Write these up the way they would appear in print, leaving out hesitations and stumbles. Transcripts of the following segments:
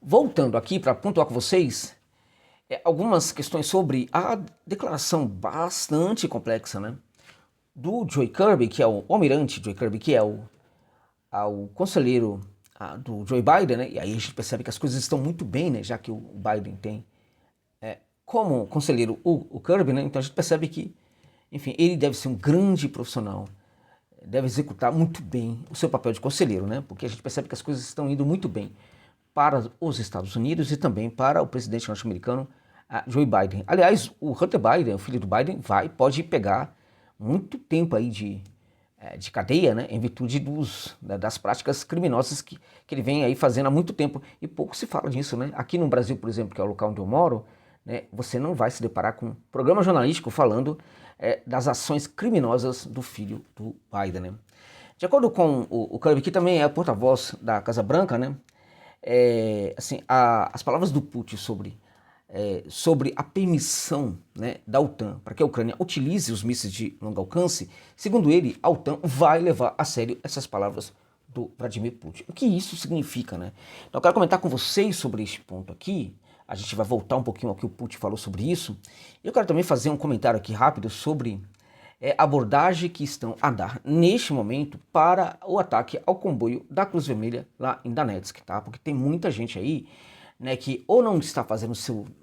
Voltando aqui para pontuar com vocês algumas questões sobre a declaração bastante complexa, né, do Joe Kirby, que é o almirante Joe Kirby, que é o conselheiro do Joe Biden, né, e aí a gente percebe que as coisas estão muito bem, né, já que o Biden tem como conselheiro o Kirby, né, então a gente percebe que, enfim, ele deve ser um grande profissional, deve executar muito bem o seu papel de conselheiro, né, porque a gente percebe que as coisas estão indo muito bem para os Estados Unidos e também para o presidente norte-americano Joe Biden. Aliás, o Hunter Biden, o filho do Biden, pode pegar muito tempo aí de cadeia, né, em virtude das práticas criminosas que ele vem aí fazendo há muito tempo. E pouco se fala disso, né? Aqui no Brasil, por exemplo, que é o local onde eu moro, né, você não vai se deparar com um programa jornalístico falando das ações criminosas do filho do Biden, né? De acordo com o Kirby, que também é porta-voz da Casa Branca, né, assim, as palavras do Putin sobre a permissão, né, da OTAN para que a Ucrânia utilize os mísseis de longo alcance, segundo ele, a OTAN vai levar a sério essas palavras do Vladimir Putin. O que isso significa, né? Então eu quero comentar com vocês sobre este ponto aqui. A gente vai voltar um pouquinho ao que o Putin falou sobre isso. Eu quero também fazer um comentário aqui rápido sobre a abordagem que estão a dar neste momento para o ataque ao comboio da Cruz Vermelha lá em Donetsk, tá? Porque tem muita gente aí, né, que ou não está fazendo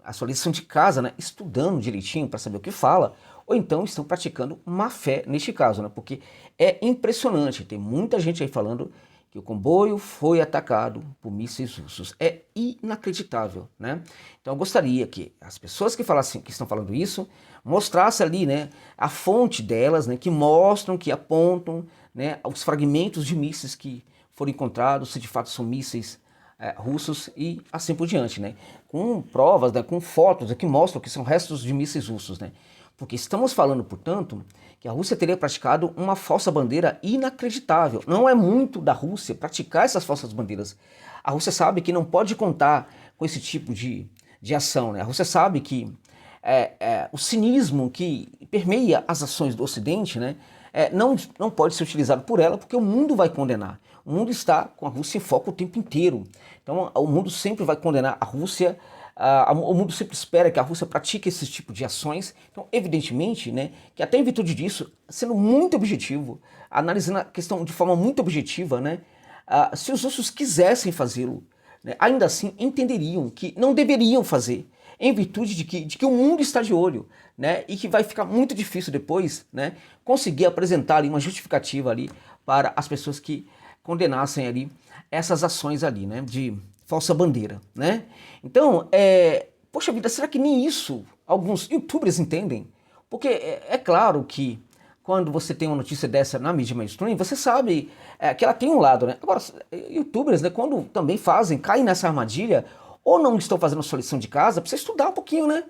a sua lição de casa, né, estudando direitinho para saber o que fala, ou então estão praticando má fé neste caso, né? Porque é impressionante, tem muita gente aí falando que o comboio foi atacado por mísseis russos. É inacreditável, né? Então eu gostaria que as pessoas que falassem, que estão falando isso, mostrassem ali, né, a fonte delas, né, que mostram, que apontam, né, os fragmentos de mísseis que foram encontrados, se de fato são mísseis russos e assim por diante, né? Com provas, né, com fotos que mostram que são restos de mísseis russos, né? Porque estamos falando, portanto, que a Rússia teria praticado uma falsa bandeira inacreditável. Não é muito da Rússia praticar essas falsas bandeiras. A Rússia sabe que não pode contar com esse tipo de ação, né? A Rússia sabe que o cinismo que permeia as ações do Ocidente, né, não pode ser utilizado por ela, porque o mundo vai condenar. O mundo está com a Rússia em foco o tempo inteiro. Então o mundo sempre vai condenar a Rússia. O mundo sempre espera que a Rússia pratique esse tipo de ações. Então, evidentemente, né, que até em virtude disso, sendo muito objetivo, analisando a questão de forma muito objetiva, né, se os russos quisessem fazê-lo, né, ainda assim entenderiam que não deveriam fazer, em virtude de que o mundo está de olho, né, e que vai ficar muito difícil depois, né, conseguir apresentar ali uma justificativa ali para as pessoas que condenassem ali essas ações ali, né, de falsa bandeira, né? Então, poxa vida, será que nem isso alguns youtubers entendem? Porque é claro que quando você tem uma notícia dessa na mídia mainstream, você sabe que ela tem um lado, né? Agora, youtubers, né, quando também caem nessa armadilha, ou não estão fazendo a sua lição de casa, precisa estudar um pouquinho, né?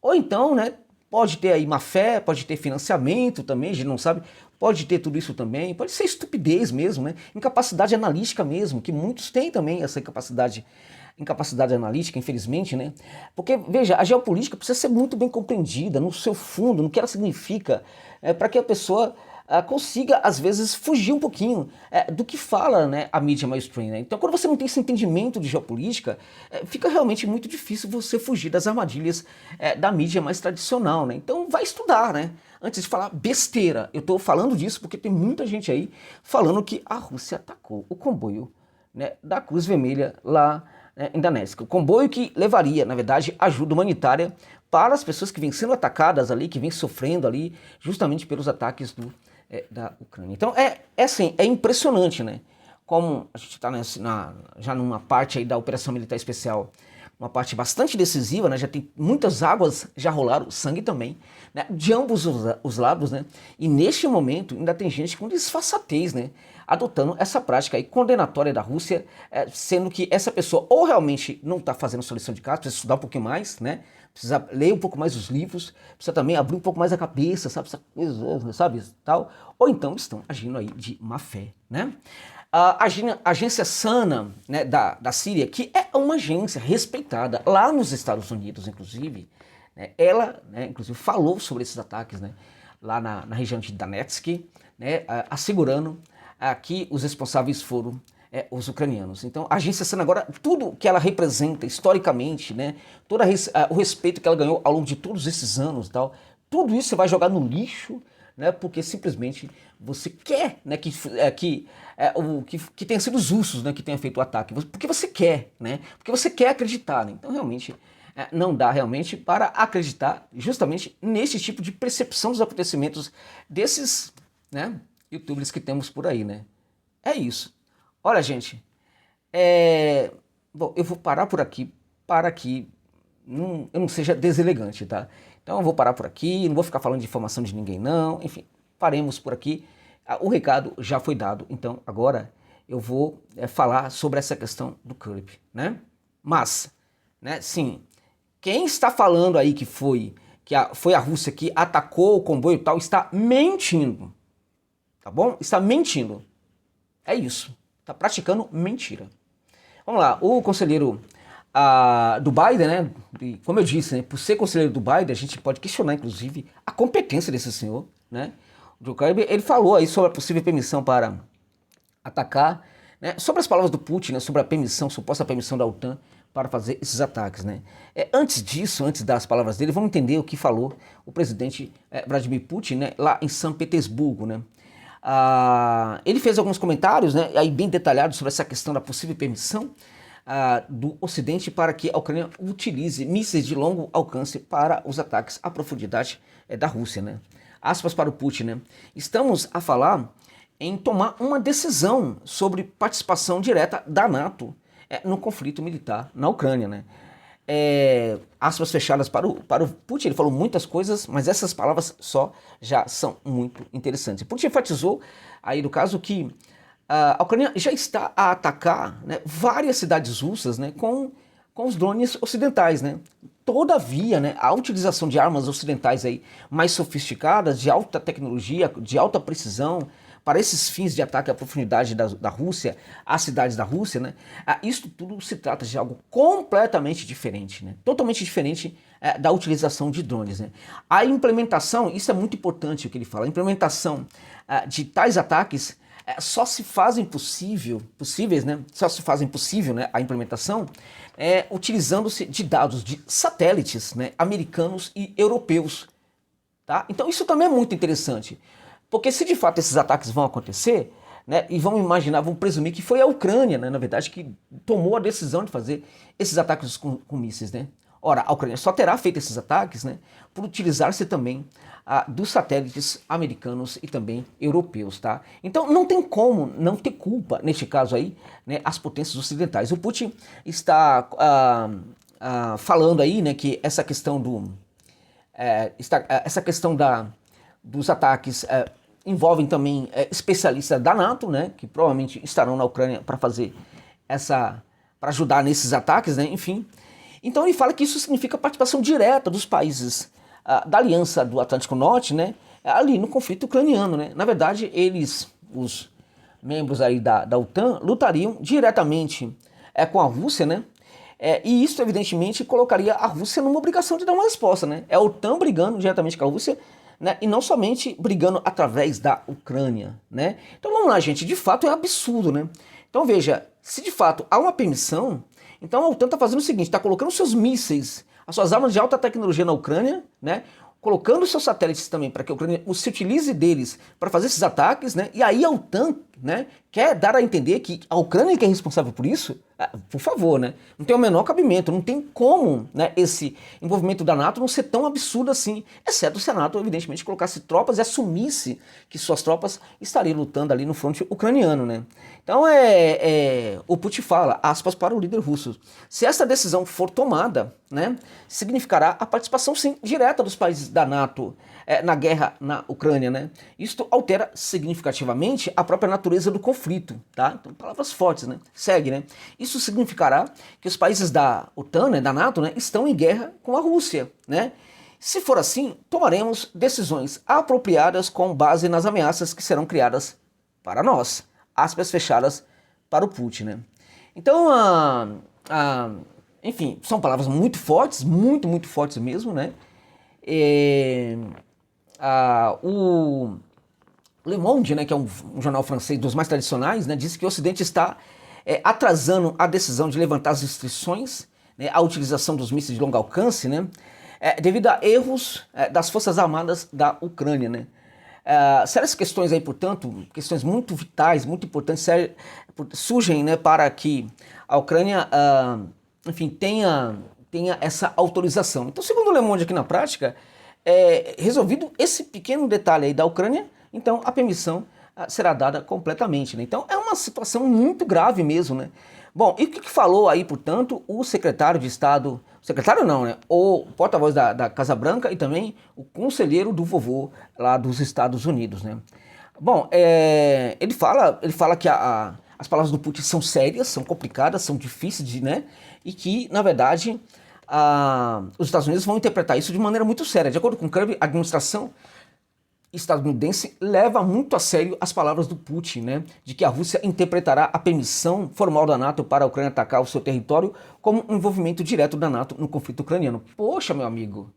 Ou então, né, pode ter aí má fé, pode ter financiamento também, a gente não sabe, pode ter tudo isso também, pode ser estupidez mesmo, né? Incapacidade analítica mesmo, que muitos têm também essa incapacidade analítica, infelizmente, né? Porque, veja, a geopolítica precisa ser muito bem compreendida no seu fundo, no que ela significa, para que a pessoa consiga, às vezes, fugir um pouquinho do que fala, né, a mídia mainstream, né? Então, quando você não tem esse entendimento de geopolítica, fica realmente muito difícil você fugir das armadilhas da mídia mais tradicional, né? Então, vai estudar, né? Antes de falar besteira. Eu estou falando disso porque tem muita gente aí falando que a Rússia atacou o comboio, né, da Cruz Vermelha lá em Donetsk. O comboio que levaria, na verdade, ajuda humanitária para as pessoas que vêm sendo atacadas ali, que vêm sofrendo ali, justamente pelos ataques da Ucrânia. Então assim, é impressionante, né? Como a gente está já numa parte aí da Operação Militar Especial, uma parte bastante decisiva, né? Já tem muitas águas, já rolaram sangue também, né? De ambos os lados, né? E neste momento ainda tem gente com disfarçatez, né, adotando essa prática aí condenatória da Rússia, sendo que essa pessoa ou realmente não está fazendo sua lição de casa, precisa estudar um pouquinho mais, né? Precisa ler um pouco mais os livros, precisa também abrir um pouco mais a cabeça, sabe, tal, ou então estão agindo aí de má fé, né? A agência SANA, né, da Síria, que é uma agência respeitada lá nos Estados Unidos, inclusive, né, ela, né, inclusive, falou sobre esses ataques, né, lá na região de Donetsk, né, assegurando que os responsáveis foram os ucranianos. Então, a agência Sana agora, tudo que ela representa historicamente, né, o respeito que ela ganhou ao longo de todos esses anos e tal, tudo isso você vai jogar no lixo, né, porque simplesmente você quer, né, que tenha sido os russos, né, que tenha feito o ataque, porque você quer, né, porque você quer acreditar, né? Então realmente não dá realmente para acreditar justamente nesse tipo de percepção dos acontecimentos desses, né, youtubers que temos por aí, né? É isso. Olha, gente, bom, eu vou parar por aqui para que eu não seja deselegante, tá? Então eu vou parar por aqui, não vou ficar falando de informação de ninguém não, enfim, paremos por aqui. O recado já foi dado, então agora eu vou falar sobre essa questão do Kirby, né? Mas, né, sim, quem está falando aí que foi a Rússia que atacou o comboio e tal, está mentindo, tá bom? Está mentindo. É isso, está praticando mentira. Vamos lá, o conselheiro do Biden, né? Como eu disse, né, por ser conselheiro do Biden, a gente pode questionar, inclusive, a competência desse senhor, né? O Joe Kirby, ele falou aí sobre a possível permissão para atacar, né? Sobre as palavras do Putin, né? Sobre a permissão, suposta permissão da OTAN para fazer esses ataques, né? Antes disso, antes das palavras dele, vamos entender o que falou o presidente Vladimir Putin, né? Lá em São Petersburgo, né? Ele fez alguns comentários, né, aí bem detalhados sobre essa questão da possível permissão do Ocidente para que a Ucrânia utilize mísseis de longo alcance para os ataques à profundidade da Rússia, né? Aspas para o Putin, né? Estamos a falar em tomar uma decisão sobre participação direta da NATO no conflito militar na Ucrânia, né? Aspas fechadas para o Putin, ele falou muitas coisas, mas essas palavras só já são muito interessantes. Putin enfatizou aí no caso que a Ucrânia já está a atacar, né, várias cidades russas, né, com os drones ocidentais, né? Todavia, né, a utilização de armas ocidentais aí mais sofisticadas, de alta tecnologia, de alta precisão, para esses fins de ataque à profundidade da Rússia, às cidades da Rússia, né? Isso tudo se trata de algo completamente diferente, né? Totalmente diferente da utilização de drones, né? A implementação, isso é muito importante o que ele fala, a implementação de tais ataques só se fazem possíveis, né? Só se fazem possível, né, a implementação utilizando-se de dados de satélites, né, americanos e europeus, tá? Então isso também é muito interessante. Porque se de fato esses ataques vão acontecer, né, e vamos presumir que foi a Ucrânia, né, na verdade, que tomou a decisão de fazer esses ataques com mísseis, né? Ora, a Ucrânia só terá feito esses ataques, né, por utilizar-se também dos satélites americanos e também europeus, tá? Então não tem como não ter culpa, neste caso aí, né, as potências ocidentais. O Putin está falando aí, né, que essa questão dos ataques envolvem também especialistas da NATO, né, que provavelmente estarão na Ucrânia para fazer para ajudar nesses ataques, né, enfim. Então ele fala que isso significa participação direta dos países da Aliança do Atlântico Norte, né, ali no conflito ucraniano, né. Na verdade, os membros aí da OTAN, lutariam diretamente com a Rússia, né. E isso, evidentemente, colocaria a Rússia numa obrigação de dar uma resposta, né. É a OTAN brigando diretamente com a Rússia, né, e não somente brigando através da Ucrânia, né? Então vamos lá, gente, de fato é absurdo, né? Então veja, se de fato há uma permissão, então a OTAN está fazendo o seguinte, está colocando seus mísseis, as suas armas de alta tecnologia na Ucrânia, né? Colocando seus satélites também para que a Ucrânia se utilize deles para fazer esses ataques, né? E aí a OTAN, né, quer dar a entender que a Ucrânia que é responsável por isso? Por favor, né? Não tem o menor cabimento, não tem como, né, esse envolvimento da NATO não ser tão absurdo assim, exceto se a NATO, evidentemente, colocasse tropas e assumisse que suas tropas estariam lutando ali no fronte ucraniano, né? Então o Putin fala, aspas para o líder russo, se essa decisão for tomada, né, significará a participação, sim, direta dos países da NATO na guerra na Ucrânia, né? Isto altera significativamente a própria natureza do conflito, tá? Então, palavras fortes, né? Segue, né? Isso significará que os países da OTAN, né, da NATO, né, estão em guerra com a Rússia, né? Se for assim, tomaremos decisões apropriadas com base nas ameaças que serão criadas para nós. Aspas fechadas para o Putin, né? Então, enfim, são palavras muito fortes, muito fortes mesmo, né? O Le Monde, né, que é um jornal francês dos mais tradicionais, né, disse que o Ocidente está atrasando a decisão de levantar as restrições, né, à utilização dos mísseis de longo alcance, né, devido a erros das Forças Armadas da Ucrânia, né. Sérias questões aí, portanto, questões muito vitais, muito importantes, surgem, né, para que a Ucrânia, enfim, tenha essa autorização. Então, segundo o Le Monde aqui na prática, resolvido esse pequeno detalhe aí da Ucrânia, então a permissão será dada completamente, né? Então é uma situação muito grave mesmo, né? Bom, e o que falou aí, portanto, o secretário de Estado, secretário não, né? O porta-voz da Casa Branca e também o conselheiro do vovô lá dos Estados Unidos, né? Bom, ele fala que as palavras do Putin são sérias, são complicadas, são difíceis de, né? E que, na verdade, os Estados Unidos vão interpretar isso de maneira muito séria. De acordo com Kirby, a administração estadunidense leva muito a sério as palavras do Putin, né, de que a Rússia interpretará a permissão formal da NATO para a Ucrânia atacar o seu território como um envolvimento direto da NATO no conflito ucraniano. Poxa, meu amigo,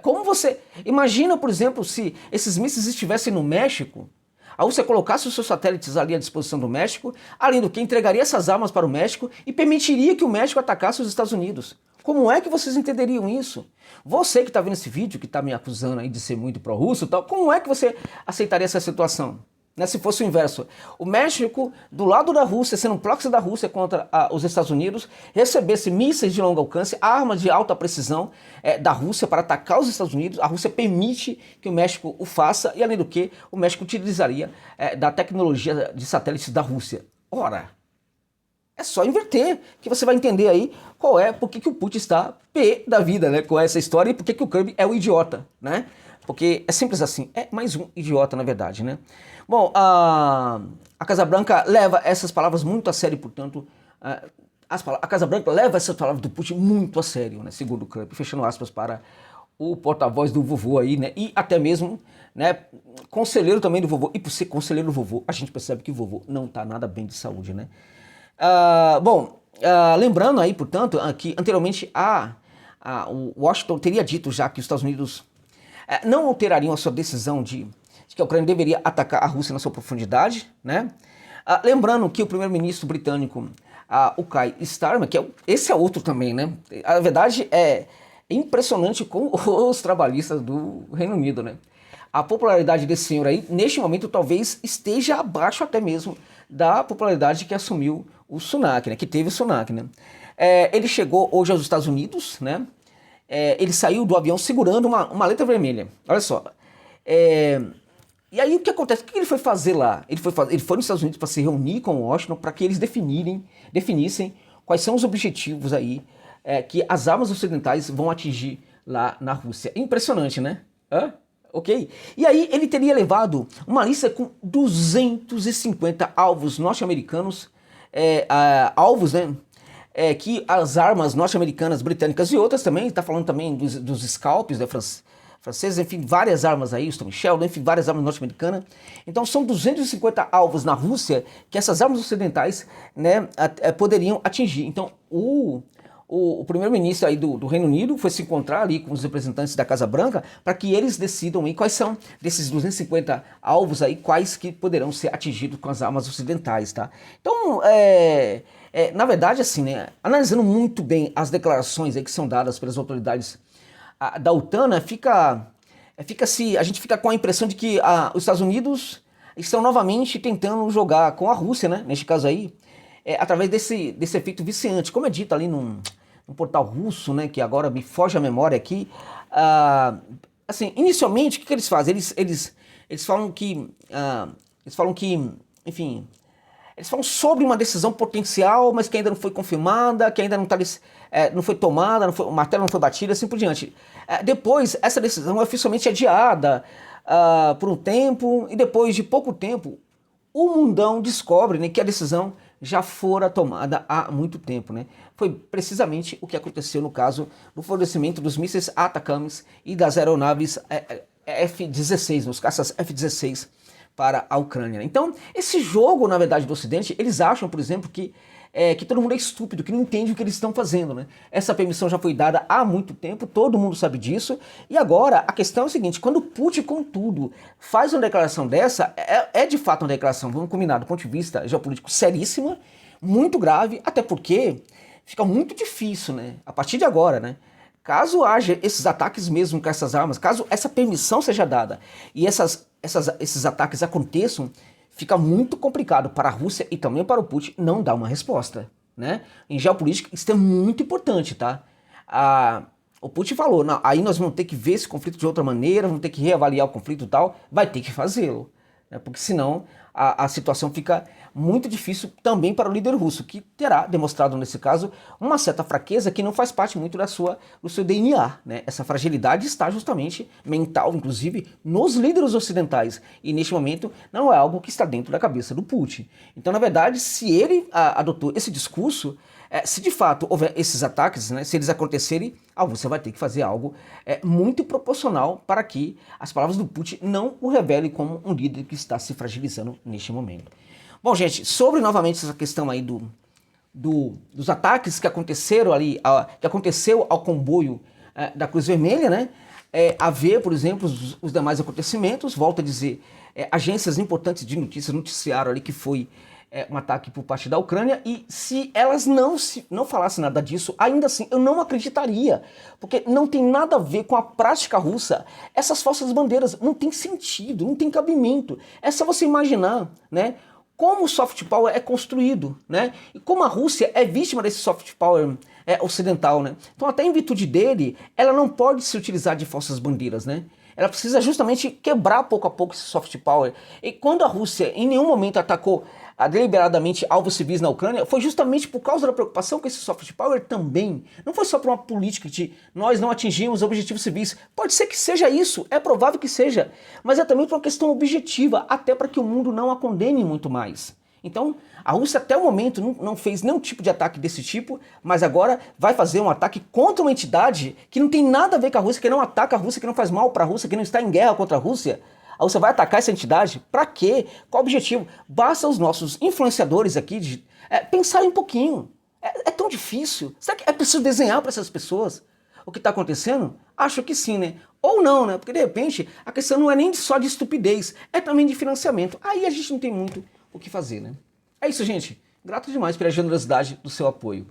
como você imagina, por exemplo, se esses mísseis estivessem no México, a Rússia colocasse os seus satélites ali à disposição do México, além do que entregaria essas armas para o México e permitiria que o México atacasse os Estados Unidos. Como é que vocês entenderiam isso? Você que está vendo esse vídeo, que está me acusando aí de ser muito pró-russo e tal, como é que você aceitaria essa situação? Né, se fosse o inverso, o México, do lado da Rússia, sendo um proxy da Rússia contra os Estados Unidos, recebesse mísseis de longo alcance, armas de alta precisão da Rússia para atacar os Estados Unidos, a Rússia permite que o México o faça e, além do que, o México utilizaria da tecnologia de satélites da Rússia. Ora, é só inverter, que você vai entender aí por que o Putin está pé da vida, né, com essa história e por que o Kirby é o idiota, né? Porque é simples assim, é mais um idiota na verdade, né? Bom, a Casa Branca leva essas palavras muito a sério, portanto, a Casa Branca leva essas palavras do Putin muito a sério, né, segundo o Kirby, fechando aspas para o porta-voz do vovô aí, né, e até mesmo, né, conselheiro também do vovô, e por ser conselheiro do vovô, a gente percebe que o vovô não está nada bem de saúde, né? Lembrando aí, portanto, que anteriormente o Washington teria dito já que os Estados Unidos não alterariam a sua decisão de que a Ucrânia deveria atacar a Rússia na sua profundidade, né? Lembrando que o primeiro-ministro britânico, o Keir Starmer, esse é outro também, né? A verdade é impressionante com os trabalhistas do Reino Unido, né? A popularidade desse senhor aí, neste momento, talvez esteja abaixo até mesmo da popularidade que assumiu o Sunak, né? Que teve o Sunak, né? Ele chegou hoje aos Estados Unidos, né? Ele saiu do avião segurando uma letra vermelha. Olha só. E aí o que acontece? O que ele foi fazer lá? Ele foi nos Estados Unidos para se reunir com o Washington para que eles definissem quais são os objetivos aí que as armas ocidentais vão atingir lá na Rússia. Impressionante, né? Ok? E aí ele teria levado uma lista com 250 alvos norte-americanos, alvos, né? Que as armas norte-americanas, britânicas e outras também, está falando também dos scalps, né, franceses, enfim, várias armas aí, Storm Shadow, enfim, várias armas norte-americanas. Então são 250 alvos na Rússia que essas armas ocidentais, né, poderiam atingir. Então o primeiro-ministro aí do Reino Unido foi se encontrar ali com os representantes da Casa Branca para que eles decidam aí quais são desses 250 alvos aí, quais que poderão ser atingidos com as armas ocidentais, tá? Então, na verdade, assim, né, analisando muito bem as declarações aí que são dadas pelas autoridades da OTAN, né, a gente fica com a impressão de que os Estados Unidos estão novamente tentando jogar com a Rússia, né, neste caso aí, através desse efeito viciante, como é dito ali num portal russo, né, que agora me foge a memória aqui. Assim, inicialmente, o que eles fazem? Eles falam que, enfim, eles falam sobre uma decisão potencial, mas que ainda não foi confirmada, que ainda não foi tomada, o martelo não foi batido, assim por diante. Depois, essa decisão é oficialmente adiada por um tempo, e depois de pouco tempo, o mundão descobre, né, que a decisão já fora tomada há muito tempo, né? Foi precisamente o que aconteceu no caso do fornecimento dos mísseis ATACMS e das aeronaves F-16, os caças F-16 para a Ucrânia. Então, esse jogo, na verdade, do Ocidente, eles acham, por exemplo, que todo mundo é estúpido, que não entende o que eles estão fazendo, né? Essa permissão já foi dada há muito tempo, todo mundo sabe disso, e agora a questão é o seguinte: quando o Putin, contudo, faz uma declaração dessa, de fato uma declaração, vamos combinar, do ponto de vista geopolítico, seríssima, muito grave, até porque fica muito difícil, né? A partir de agora, né? Caso haja esses ataques mesmo com essas armas, caso essa permissão seja dada e esses ataques aconteçam, fica muito complicado para a Rússia e também para o Putin não dar uma resposta, né? Em geopolítica, isso é muito importante, tá? O Putin falou, não, aí nós vamos ter que ver esse conflito de outra maneira, vamos ter que reavaliar o conflito e tal, vai ter que fazê-lo, né? Porque senão a situação fica muito difícil também para o líder russo, que terá demonstrado nesse caso uma certa fraqueza que não faz parte muito do seu DNA, né? Essa fragilidade está justamente mental, inclusive, nos líderes ocidentais, e neste momento não é algo que está dentro da cabeça do Putin. Então, na verdade, se ele adotou esse discurso, se de fato houver esses ataques, né, se eles acontecerem, você vai ter que fazer algo muito proporcional para que as palavras do Putin não o revelem como um líder que está se fragilizando neste momento. Bom, gente, sobre novamente essa questão aí dos ataques que aconteceram ali, que aconteceu ao comboio da Cruz Vermelha, né? A ver, por exemplo, os demais acontecimentos, volto a dizer, agências importantes de notícias noticiaram ali que foi um ataque por parte da Ucrânia, e se elas não falassem nada disso, ainda assim eu não acreditaria, porque não tem nada a ver com a prática russa. Essas falsas bandeiras não tem sentido, não tem cabimento. É só você imaginar, né, como o soft power é construído, né, e como a Rússia é vítima desse soft power ocidental, né. Então, até em virtude dele, ela não pode se utilizar de falsas bandeiras, né. Ela precisa justamente quebrar pouco a pouco esse soft power. E quando a Rússia em nenhum momento atacou deliberadamente alvos civis na Ucrânia, foi justamente por causa da preocupação com esse soft power também. Não foi só por uma política de nós não atingimos objetivos civis. Pode ser que seja isso, é provável que seja, mas é também por uma questão objetiva, até para que o mundo não a condene muito mais. Então, a Rússia até o momento não fez nenhum tipo de ataque desse tipo, mas agora vai fazer um ataque contra uma entidade que não tem nada a ver com a Rússia, que não ataca a Rússia, que não faz mal para a Rússia, que não está em guerra contra a Rússia. Aí você vai atacar essa entidade? Pra quê? Qual o objetivo? Basta os nossos influenciadores aqui pensarem um pouquinho. É tão difícil. Será que é preciso desenhar para essas pessoas o que está acontecendo? Acho que sim, né? Ou não, né? Porque de repente a questão não é nem só de estupidez, é também de financiamento. Aí a gente não tem muito o que fazer, né? É isso, gente. Grato demais pela generosidade do seu apoio.